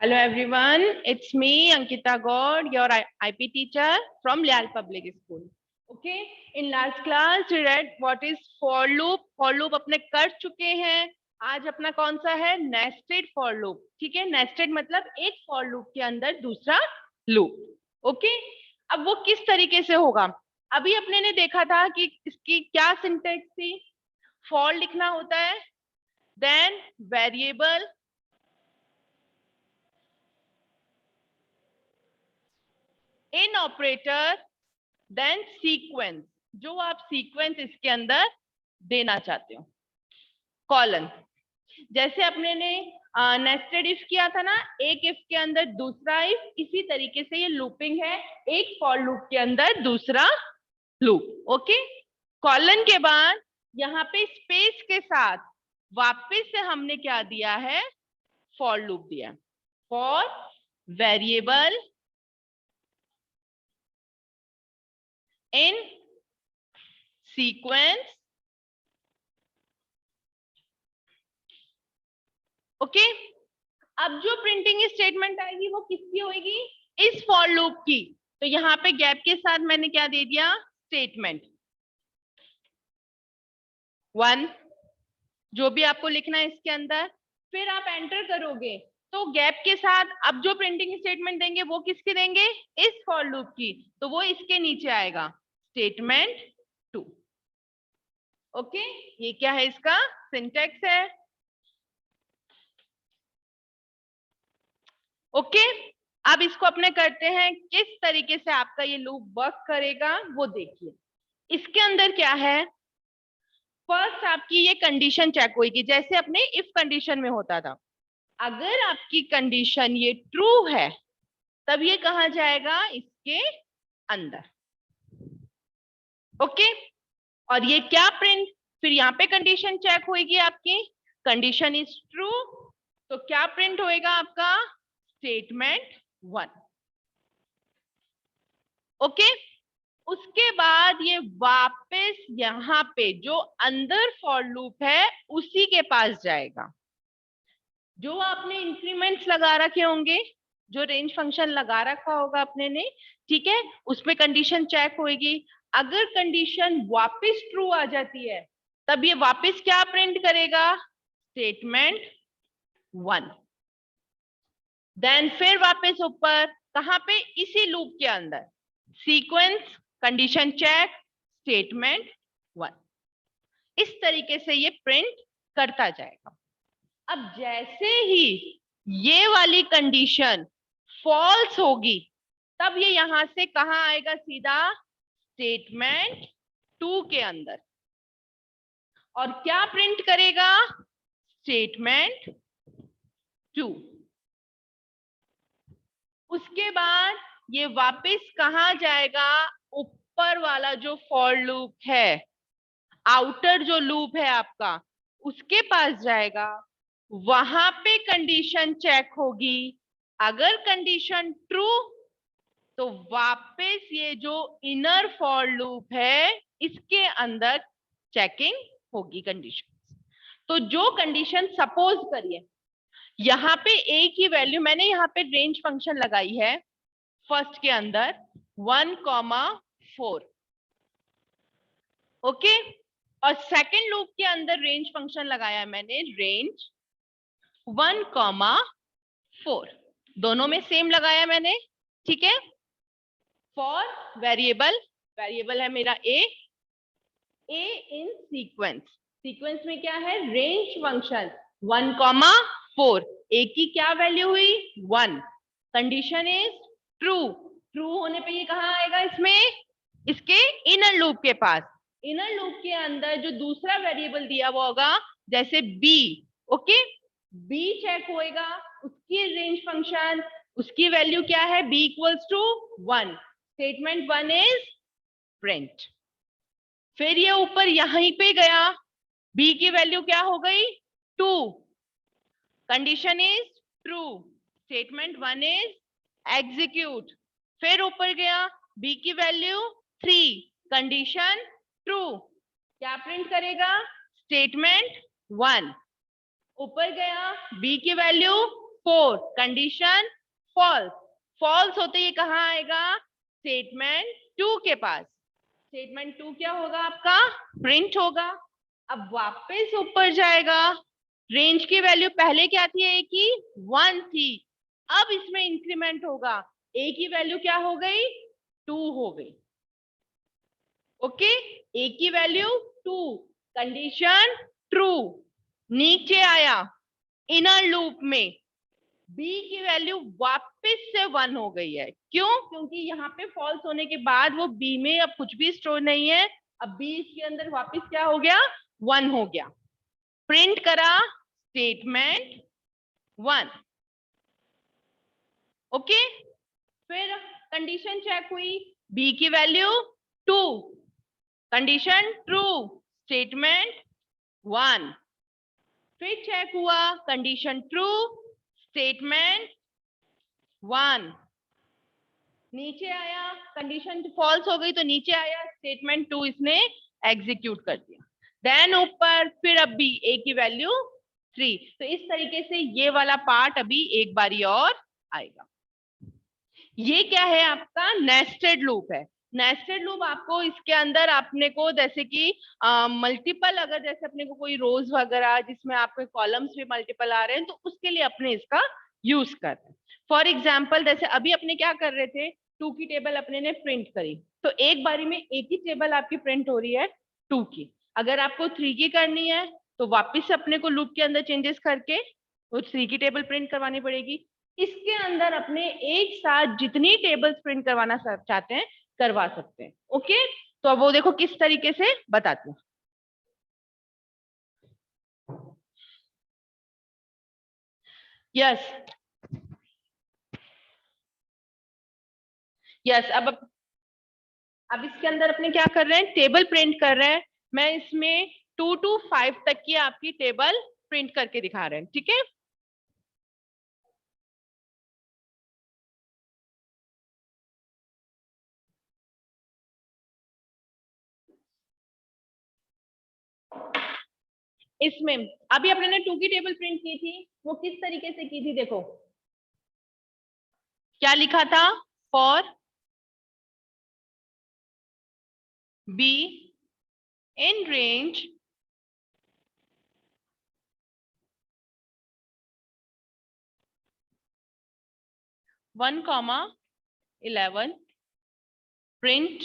Hello everyone, it's me Ankita God, your IP teacher from Lyall Public School. Okay, in last class we read what is for loop. For loop अपने कर चुके हैं. आज अपना कौन सा है? Nested for loop. ठीक है, नेस्टेड मतलब एक फॉर लूप के अंदर दूसरा लूप. ओके, अब वो किस तरीके से होगा? अभी अपने ने देखा था कि इसकी क्या सिंटेक्स थी. फॉर लिखना होता है, देन वेरिएबल, इन ऑपरेटर, देन सीक्वेंस. जो आप सीक्वेंस इसके अंदर देना चाहते हो, कॉलन. जैसे अपने ने नेस्टेड इफ किया था ना, एक इफ के अंदर दूसरा इफ, इसी तरीके से ये लूपिंग है, एक फॉर लूप के अंदर दूसरा लूप. ओके, कॉलन के बाद यहाँ पे स्पेस के साथ वापस से हमने क्या दिया है? फॉर लूप दिया. For variable in sequence. Okay, अब जो प्रिंटिंग स्टेटमेंट आएगी वो किसकी होगी? इस फॉर लूप की. तो यहाँ पे गैप के साथ मैंने क्या दे दिया? स्टेटमेंट 1, जो भी आपको लिखना है इसके अंदर. फिर आप एंटर करोगे तो गैप के साथ अब जो प्रिंटिंग स्टेटमेंट देंगे वो किसके देंगे? इस फॉर लूप की. तो वो इसके नीचे आएगा, स्टेटमेंट 2. ओके, ये क्या है? इसका सिंटेक्स है. ओके, अब इसको अपने करते हैं, किस तरीके से आपका ये लूप वर्क करेगा वो देखिए. इसके अंदर क्या है? फर्स्ट आपकी ये कंडीशन चेक होगी, जैसे अपने इफ कंडीशन में होता था. अगर आपकी कंडीशन ये ट्रू है तब ये कहा जाएगा? इसके अंदर. ओके, और ये क्या प्रिंट? फिर यहाँ पे कंडीशन चेक होगी आपकी, कंडीशन इज ट्रू, तो क्या प्रिंट होएगा आपका? स्टेटमेंट 1. ओके, उसके बाद ये वापस यहाँ पे जो अंदर फॉर लूप है उसी के पास जाएगा. जो आपने इंक्रीमेंट्स लगा रखे होंगे, जो रेंज फंक्शन लगा रखा होगा अपने ने, ठीक है, उसमें कंडीशन चेक होगी. अगर कंडीशन वापस ट्रू आ जाती है तब ये वापस क्या प्रिंट करेगा? स्टेटमेंट 1. देन फिर वापस ऊपर, कहां पे? इसी लूप के अंदर, सीक्वेंस, कंडीशन चेक, स्टेटमेंट 1. इस तरीके से ये प्रिंट करता जाएगा. अब जैसे ही ये वाली कंडीशन फॉल्स होगी तब ये यहां से कहां आएगा? सीधा स्टेटमेंट 2 के अंदर. और क्या प्रिंट करेगा? स्टेटमेंट 2. उसके बाद ये वापस कहां जाएगा? ऊपर वाला जो फॉर लूप है, आउटर जो लूप है आपका, उसके पास जाएगा. वहां पे कंडीशन चेक होगी. अगर कंडीशन ट्रू तो वापस ये जो इनर फॉर लूप है इसके अंदर चेकिंग होगी कंडीशन. तो जो कंडीशन सपोज करिए यहाँ पे एक ही वैल्यू, मैंने यहाँ पे रेंज फंक्शन लगाई है फर्स्ट के अंदर 1,4. ओके, और सेकेंड लूप के अंदर रेंज फंक्शन लगाया है मैंने रेंज 1,4. दोनों में सेम लगाया मैंने. ठीक है, फॉर वेरिएबल, वेरिएबल है मेरा ए इन सीक्वेंस. सीक्वेंस में क्या है? Range function 1,4. ए की क्या वैल्यू हुई? 1. Condition is true. ट्रू होने पे ये कहाँ आएगा? इसमें, इसके इनर लूप के पास. इनर लूप के अंदर जो दूसरा वेरिएबल दिया हुआ होगा, जैसे बी. ओके, बी चेक होएगा, उसकी रेंज फंक्शन, उसकी वैल्यू क्या है? B equals to 1. Statement 1 is print. फिर ये ऊपर यहीं पे गया, बी की वैल्यू क्या हो गई? 2. Condition is true. Statement 1 is execute. फिर ऊपर गया, बी की वैल्यू 3. Condition true. क्या प्रिंट करेगा? स्टेटमेंट 1. ऊपर गया, बी की वैल्यू 4, कंडीशन फॉल्स। फॉल्स होते ही कहाँ आएगा? स्टेटमेंट 2 के पास। स्टेटमेंट 2 क्या होगा आपका? प्रिंट होगा। अब वापस ऊपर जाएगा। रेंज की वैल्यू पहले क्या थी? ए की 1 थी। अब इसमें इंक्रीमेंट होगा। ए की वैल्यू क्या हो गई? 2 हो गई। ओके, ए की वैल्यू 2, कंडीशन ट्रू। नीचे आया इनर लूप में, बी की वैल्यू वापस से 1 हो गई है। क्यों? क्योंकि यहाँ पे फॉल्स होने के बाद वो बी में अब कुछ भी स्टोर नहीं है। अब बी इसके अंदर वापस क्या हो गया? 1 हो गया। प्रिंट करा स्टेटमेंट 1। ओके, फिर कंडीशन चेक हुई, बी की वैल्यू 2, कंडीशन ट्रू, स्टेटमेंट 1। फिर चेक हुआ, कंडीशन ट्रू, स्टेटमेंट 1। नीचे आया, कंडीशन फॉल्स हो गई तो नीचे आया, स्टेटमेंट 2 इसने एग्जीक्यूट कर दिया। देन ऊपर फिर अभी ए की वैल्यू 3। तो इस तरीके से ये वाला पार्ट अभी एक बारी और आएगा। ये क्या है? आपका नेस्टेड लूप है। नेस्टेड लूप आपको इसके अंदर अपने को जैसे कि मल्टीपल, अगर जैसे अपने को कोई रोज वगैरह जिसमें आपके कॉलम्स भी मल्टीपल आ रहे हैं तो उसके लिए अपने इसका यूज कर रहे हैं। फॉर एग्जाम्पल जैसे अभी अपने क्या कर रहे थे, 2 की टेबल अपने ने प्रिंट करी, तो एक बारी में एक ही टेबल आपकी प्रिंट हो रही है 2 की। अगर आपको 3 की करनी है तो वापिस से अपने को लूप के अंदर चेंजेस करके वो 3 की टेबल प्रिंट करवानी पड़ेगी। इसके अंदर अपने एक साथ जितनी टेबल्स प्रिंट करवाना चाहते हैं करवा सकते हैं। ओके, तो अब वो देखो किस तरीके से बताती हूँ। यस यस, अब इसके अंदर अपने क्या कर रहे हैं? टेबल प्रिंट कर रहे हैं। मैं इसमें 2 to 5 तक की आपकी टेबल प्रिंट करके दिखा रहे हैं, ठीक है? इसमें अभी अपने ने 2 की टेबल प्रिंट की थी, वो किस तरीके से की थी? देखो क्या लिखा था? For B in range 1,11 print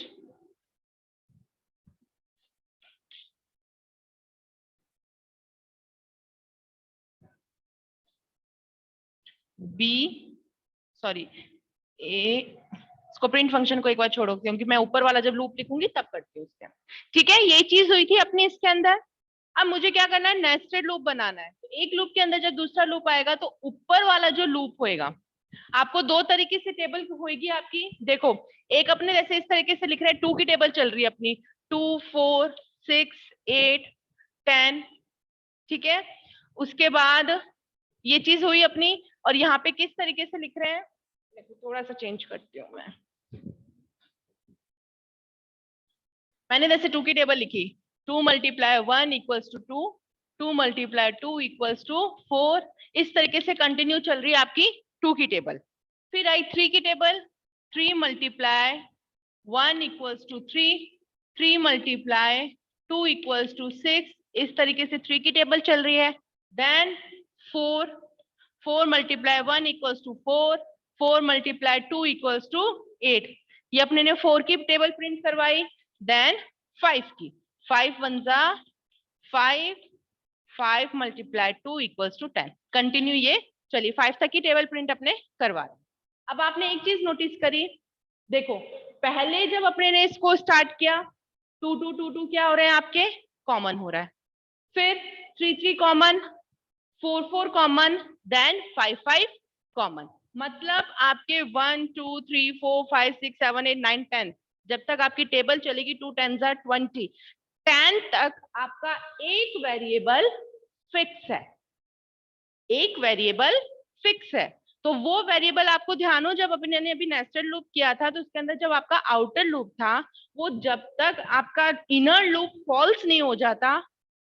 B, sorry A, इसको प्रिंट फंक्शन को एक बार छोड़ो क्योंकि मैं ऊपर वाला जब लूप लिखूंगी तब करती हूँ उसके। ठीक है, ये चीज हुई थी अपने इसके अंदर। अब मुझे क्या करना है? नेस्टेड लूप बनाना है। तो एक लूप के अंदर जब दूसरा लूप आएगा तो ऊपर वाला जो लूप होएगा, आपको दो तरीके से टेबल होगी आपकी। देखो, एक अपने जैसे इस तरीके से लिख रहे हैं, 2 की टेबल चल रही है अपनी, 2, 4, 6, 8, 10। ठीक है, उसके बाद ये चीज हुई अपनी, और यहाँ पे किस तरीके से लिख रहे हैं? थोड़ा सा चेंज करती हूँ मैं। मैंने जैसे 2 की टेबल लिखी, 2 multiply 1 equals to 2, 2 multiply 2 equals to 4। इस तरीके से कंटिन्यू चल रही है आपकी 2 की टेबल। फिर आई 3 की table, 3 multiply 1 equals to 3, 3 multiply 2 equals to 6। इस तरीके से 3 की टेबल चल रही है। Then 4, 4 multiply 1 equals to 4, 4 multiply 2 equals to 8। ये अपने ने 4 की टेबल प्रिंट करवाई। देन 5 की, 5 1 जा 5, 5 मल्टीप्लाई 2 इक्वल्स टू 10। कंटिन्यू ये चलिए 5 तक की टेबल प्रिंट अपने करवा रहे। अब आपने एक चीज नोटिस करी, देखो पहले जब अपने ने इसको स्टार्ट किया 2 2 2 2 क्या हो रहे हैं आपके? कॉमन हो रहा है। फिर 3 3 कॉमन, 4 4 कॉमन, देन 5 5 कॉमन। मतलब आपके 1 2 3 4 5 6 7 8 9 10, जब तक आपकी टेबल चलेगी 2 10 20, 10 तक आपका एक वेरिएबल फिक्स है। एक वेरिएबल फिक्स है। तो वो वेरिएबल आपको ध्यान हो, जब अपने ने अभी नेस्टेड लूप किया था तो उसके अंदर जब आपका आउटर लूप था, वो जब तक आपका इनर लूप फॉल्स नहीं हो जाता,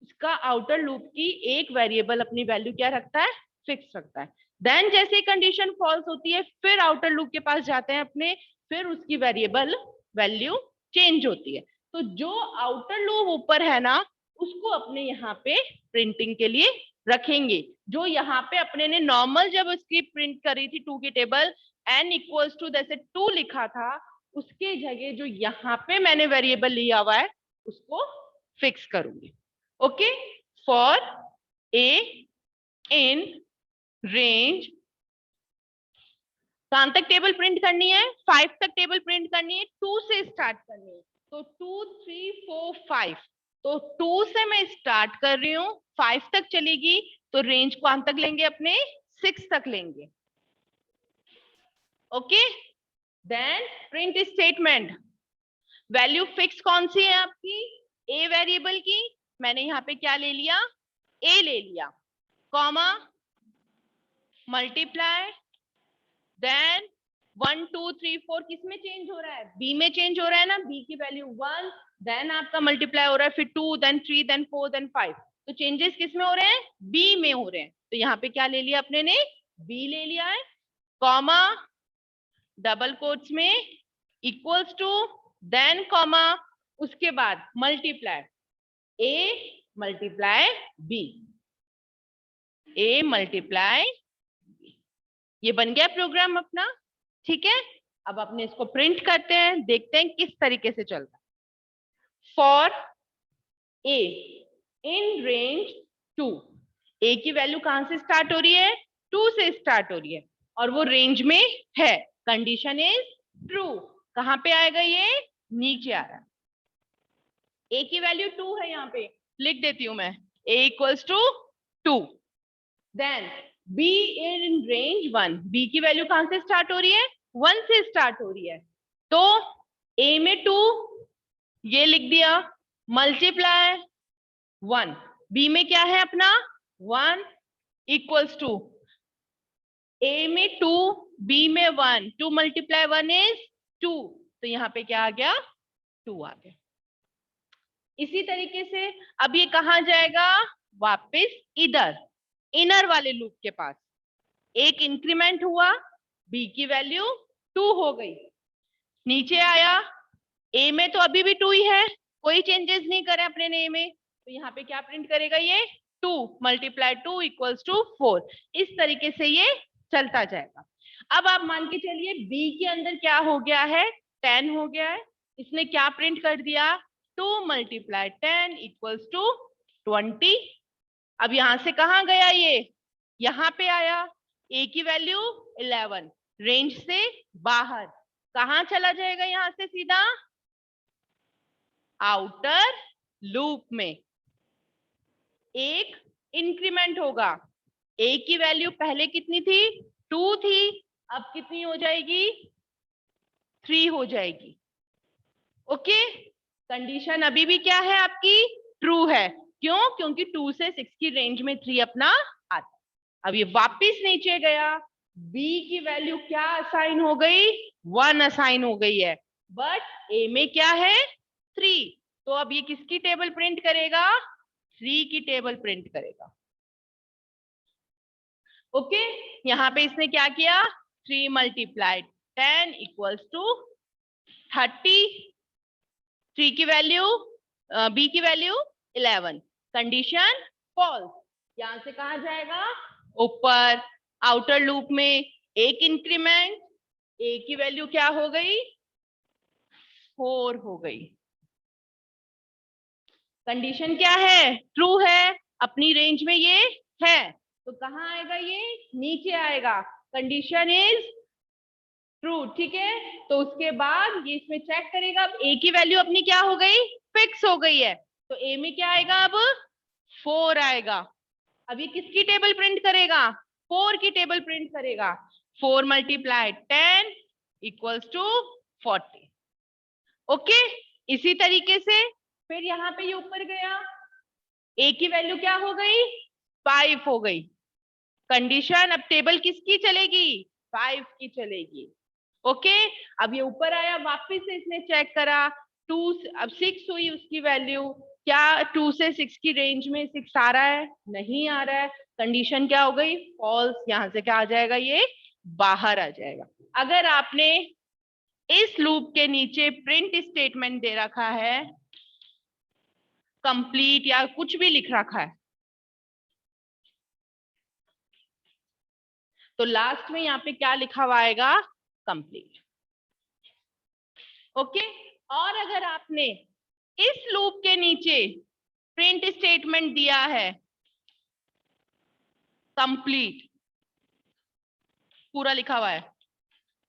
इसका आउटर लूप की एक वेरिएबल अपनी वैल्यू क्या रखता है? फिक्स रखता है। देन जैसे कंडीशन फॉल्स होती है फिर आउटर लूप के पास जाते हैं अपने, फिर उसकी वेरिएबल वैल्यू चेंज होती है। तो जो आउटर लूप ऊपर है ना उसको अपने यहाँ पे प्रिंटिंग के लिए रखेंगे। जो यहाँ पे अपने ने नॉर्मल जब उसकी प्रिंट करी थी 2 की टेबल n इक्वल्स टू जैसे 2 लिखा था, उसके जगह जो यहाँ पे मैंने वेरिएबल लिया हुआ है उसको फिक्स करूंगी। Okay, for A in range, कहां तक टेबल प्रिंट करनी है? 5 तक टेबल प्रिंट करनी है, 2 से स्टार्ट करनी है। तो 2 3 4 5, तो 2 से मैं स्टार्ट कर रही हूँ, 5 तक चलेगी, तो रेंज कहां तक लेंगे अपने? 6 तक लेंगे। Okay, then print statement, value fix कौन सी है आपकी? ए वेरिएबल की, मैंने यहाँ पे क्या ले लिया? ए ले लिया, कॉमा मल्टीप्लाई, देन 1 2 3 4 किस में चेंज हो रहा है? बी में चेंज हो रहा है ना, बी की वैल्यू 1, देन आपका मल्टीप्लाई हो रहा है, फिर 2 देन 3 देन 4 देन 5, तो चेंजेस किस में हो रहे हैं? बी में हो रहे हैं। तो यहाँ पे क्या ले लिया अपने ने? बी ले लिया है, कॉमा डबल कोट्स में इक्वल्स टू, देन कॉमा, उसके बाद multiply A multiply B, A multiply, ये बन गया प्रोग्राम अपना। ठीक है, अब अपने इसको प्रिंट करते हैं, देखते हैं किस तरीके से चलता है। फॉर ए इन रेंज 2, ए की वैल्यू कहां से स्टार्ट हो रही है? 2 से स्टार्ट हो रही है और वो रेंज में है, कंडीशन इज ट्रू। कहां पे आएगा ये? नीचे आ रहा है। ए की वैल्यू 2 है, यहाँ पे लिख देती हूं मैं, A equals to 2। Then B in range 1, B की वैल्यू कहां से स्टार्ट हो रही है? 1 से स्टार्ट हो रही है, तो ए में 2 ये लिख दिया, मल्टीप्लाई 1, बी में क्या है अपना? 1 इक्वल्स टू, ए में 2 बी में 1, 2 मल्टीप्लाई 1 इज 2, तो यहाँ पे क्या आ गया? 2 आ गया। इसी तरीके से अब ये कहां जाएगा? वापस इधर इनर वाले लूप के पास। एक इंक्रीमेंट हुआ, बी की वैल्यू 2 हो गई, नीचे आया, ए में तो अभी भी 2 ही है, कोई चेंजेस नहीं करे अपने ने ए में, तो यहाँ पे क्या प्रिंट करेगा ये? 2 मल्टीप्लाई 2 इक्वल्स टू 4। इस तरीके से ये चलता जाएगा। अब आप मान के चलिए बी के अंदर क्या हो गया है? 10 हो गया है, इसने क्या प्रिंट कर दिया? 2 मल्टीप्लाई 10 इक्वल्स टू 20। अब यहां से कहां गया ये? यहाँ पे आया, ए की वैल्यू 11, रेंज से बाहर, कहां चला जाएगा? यहां से सीधा आउटर लूप में। एक इंक्रीमेंट होगा, ए की वैल्यू पहले कितनी थी? 2 थी, अब कितनी हो जाएगी? 3 हो जाएगी। ओके, कंडीशन अभी भी क्या है आपकी? ट्रू है। क्यों? क्योंकि 2 से 6 की रेंज में 3 अपना आता। अब ये वापिस नीचे गया, बी की वैल्यू क्या असाइन हो गई? 1 असाइन हो गई है, बट ए में क्या है? 3, तो अब ये किसकी टेबल प्रिंट करेगा? 3 की टेबल प्रिंट करेगा। ओके, यहाँ पे इसने क्या किया? 3 मल्टीप्लाई 10 इक्वल्स टू 30, 3 की वैल्यू, बी की वैल्यू 11, कंडीशन फॉल्स। यहां से कहा जाएगा? ऊपर आउटर लूप में एक इंक्रीमेंट, ए की वैल्यू क्या हो गई? 4 हो गई। कंडीशन क्या है? ट्रू है, अपनी रेंज में ये है, तो कहां आएगा ये? नीचे आएगा, कंडीशन इज ट्रू। ठीक है, तो उसके बाद ये इसमें चेक करेगा, अब ए की वैल्यू अपनी क्या हो गई? फिक्स हो गई है, तो ए में क्या आएगा? अब 4 आएगा। अब ये किसकी टेबल प्रिंट करेगा? 4 की टेबल प्रिंट करेगा। 4 मल्टीप्लाई 10 इक्वल्स टू 40। ओके, इसी तरीके से फिर यहाँ पे ये ऊपर गया, ए की वैल्यू क्या हो गई? 5 हो गई। कंडीशन अब टेबल किसकी चलेगी? 5 की चलेगी। ओके, अब ये ऊपर आया, वापस से इसने चेक करा, 2, अब 6 हुई उसकी वैल्यू, क्या 2 से 6 की रेंज में 6 आ रहा है? नहीं आ रहा है, कंडीशन क्या हो गई? फॉल्स। यहां से क्या आ जाएगा? ये बाहर आ जाएगा। अगर आपने इस लूप के नीचे प्रिंट स्टेटमेंट दे रखा है, कंप्लीट या कुछ भी लिख रखा है, तो लास्ट में यहाँ पे क्या लिखा हुआ आएगा? कंप्लीट। ओके। और अगर आपने इस लूप के नीचे प्रिंट स्टेटमेंट दिया है कंप्लीट, पूरा लिखा हुआ है,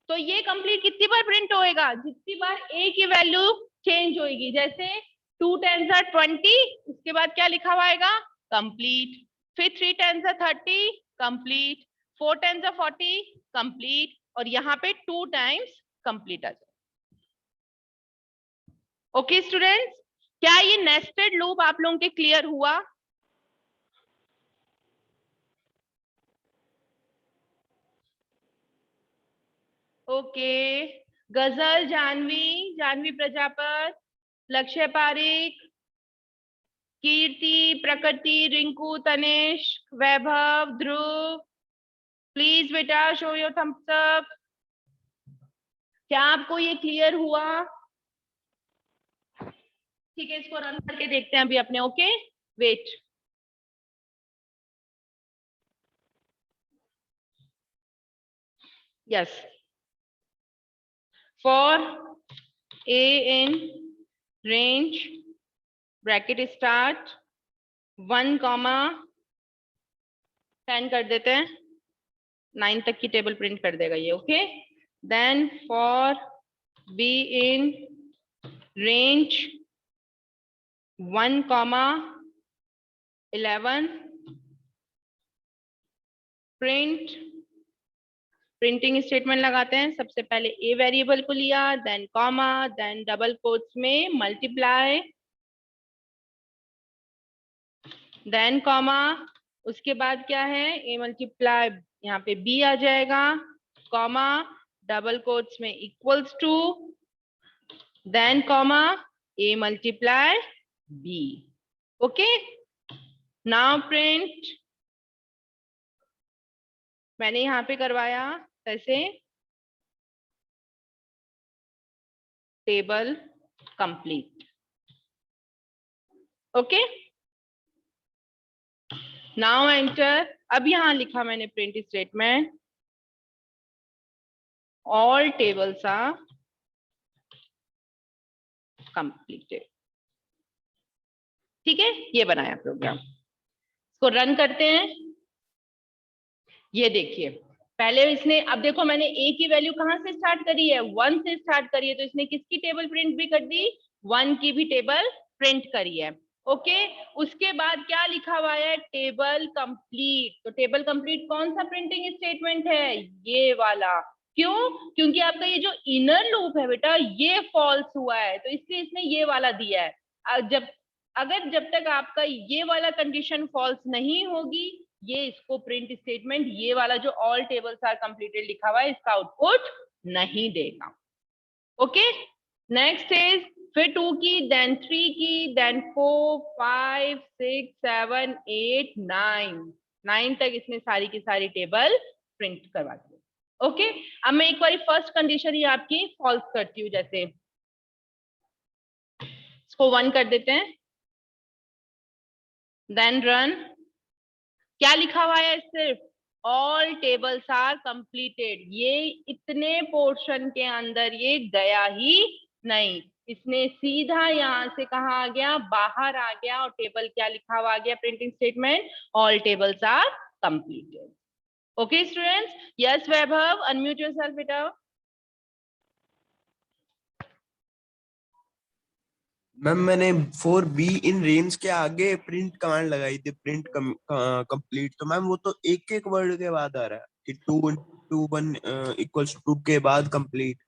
तो ये कंप्लीट कितनी बार प्रिंट होएगा? जितनी बार ए की वैल्यू चेंज होएगी। जैसे 2 10s are 20, उसके बाद क्या लिखा हुआ आएगा? कंप्लीट। फिर 3 10s are 30, complete. 4 10s are 40, complete. और यहाँ पे 2 टाइम्स कंप्लीट आ जाए। ओके स्टूडेंट्स, क्या ये नेस्टेड लूप आप लोगों के क्लियर हुआ? ओके। गजल, जानवी, जानवी प्रजापत, लक्ष्य पारिक, कीर्ति, प्रकृति, रिंकू, तनिष्क, वैभव, ध्रुव, प्लीज बेटा शो योर थम्स अप। क्या आपको ये क्लियर हुआ? ठीक है, इसको रन करके देखते हैं अभी अपने। Okay, wait. Yes, for A in range bracket start 1,10 कर देते हैं, 9 तक की टेबल प्रिंट कर देगा ये। Okay, then for B in range 1,11 print. Printing statement लगाते हैं। सबसे पहले ए वेरिएबल को लिया, then comma, then double quotes में मल्टीप्लाई, देन कॉमा, उसके बाद क्या है? ए मल्टीप्लाई, यहाँ पे बी आ जाएगा, कॉमा, डबल कोट्स में equals to, then comma, A multiply B. Okay, now print. मैंने यहाँ पे करवाया कैसे? Table complete. Okay, now enter. अब यहां लिखा मैंने print statement, all tables are completed. ठीक है, ये बनाया प्रोग्राम। इसको रन करते हैं। ये देखिए, पहले इसने, अब देखो मैंने ए की वैल्यू कहां से स्टार्ट करी है? 1 से स्टार्ट करी है, तो इसने किसकी टेबल प्रिंट भी कर दी? 1 की भी टेबल प्रिंट करी है। ओके, उसके बाद क्या लिखा हुआ है? Table complete. तो टेबल कंप्लीट कौन सा प्रिंटिंग स्टेटमेंट है? ये वाला। क्यों? क्योंकि आपका ये जो इनर लूप है बेटा, ये फॉल्स हुआ है, तो इसलिए इसने ये वाला दिया है। जब तक आपका ये वाला कंडीशन फॉल्स नहीं होगी, ये इसको प्रिंट स्टेटमेंट, ये वाला जो ऑल टेबल्स आर कंप्लीटेड लिखा हुआ है, इसका आउटपुट नहीं देगा। ओके, नेक्स्ट इज फिर 2 की, देन 3 की, देन 4 5 6 7 8 9 तक इसने सारी की सारी टेबल प्रिंट करवा दी। ओके, अब मैं एक बार फर्स्ट कंडीशन ही आपकी फॉल्स करती हूँ। जैसे इसको 1 कर देते हैं, देन रन। क्या लिखा हुआ है? सिर्फ ऑल टेबल्स आर कंप्लीटेड। ये इतने पोर्शन के अंदर ये गया ही नहीं, इसने सीधा यहां से कहा आ गया? बाहर आ गया। और टेबल क्या लिखा हुआ आ गया? Printing statement, all tables are completed. Okay students, yes Vaibhav, unmute yourself बेटा। मैम मैंने फॉर बी इन रेंज के आगे प्रिंट कमांड लगाई थी, प्रिंट कंप्लीट, तो मैम वो तो एक एक वर्ड के बाद आ रहा है कि 2 इक्वल्स 2 के बाद कंप्लीट,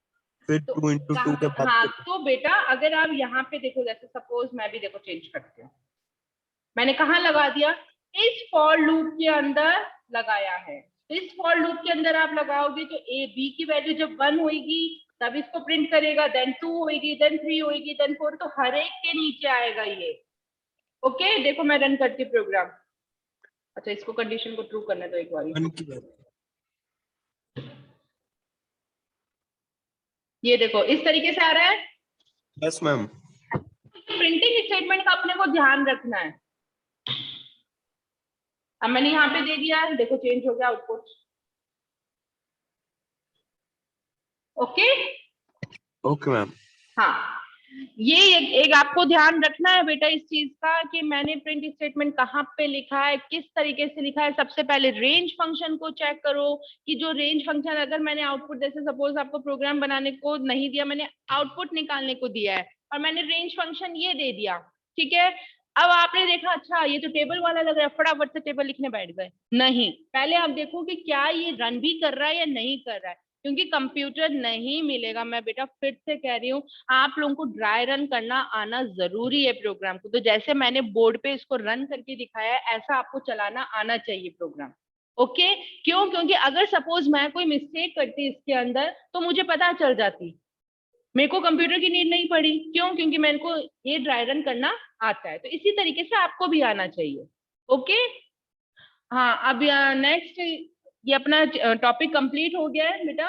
फिर तो 2 into 2 के बाद हाँ, तो बेटा अगर आप यहाँ पे देखो, जैसे सपोज मैं भी देखो चेंज करती हूँ, मैंने कहा लगा दिया? इस फॉर लूप के अंदर लगाया है। इस फॉर लूप के अंदर आप लगाओगे तो ए बी की वैल्यू जब 1 होगी, तब इसको प्रिंट करेगा, देन 2 होगी, देन 3 होगी, देन 4, तो हर एक के नीचे आएगा ये। ओके देखो मैं रन करती प्रोग्राम। अच्छा इसको कंडीशन को ट्रू करने दो एक बार। वन की बात। ये देखो इस तरीके से आ रहा है। Yes ma'am. प्रिंटिंग स्टेटमेंट का अपने को ध्यान रखना है। अब मैंने यहाँ पे दे दिया, देखो चेंज हो गया आउटपुट। Okay okay ma'am. हाँ ये एक आपको ध्यान रखना है बेटा इस चीज का कि मैंने प्रिंट स्टेटमेंट कहाँ पे लिखा है, किस तरीके से लिखा है। सबसे पहले रेंज फंक्शन को चेक करो कि जो रेंज फंक्शन, अगर मैंने आउटपुट, जैसे सपोज आपको प्रोग्राम बनाने को नहीं दिया, मैंने आउटपुट निकालने को दिया है और मैंने रेंज फंक्शन ये दे दिया, ठीक है। अब आपने देखा अच्छा ये तो टेबल वाला लग रहा है, फटाफट से टेबल लिखने बैठ गए। नहीं, पहले आप देखो कि क्या ये रन भी कर रहा है या नहीं कर रहा है, क्योंकि कंप्यूटर नहीं मिलेगा। मैं बेटा फिर से कह रही हूँ, आप लोगों को ड्राई रन करना आना जरूरी है प्रोग्राम को। तो जैसे मैंने बोर्ड पे इसको रन करके दिखाया है, ऐसा आपको चलाना आना चाहिए प्रोग्राम। ओके क्यों? क्योंकि अगर सपोज मैं कोई मिस्टेक करती इसके अंदर तो मुझे पता चल जाती, मेरे को कंप्यूटर की नीड नहीं पड़ी। क्यों? क्योंकि मेरे को ये ड्राई रन करना आता है। तो इसी तरीके से आपको भी आना चाहिए। ओके हाँ अब नेक्स्ट ये अपना टॉपिक कंप्लीट हो गया है बेटा।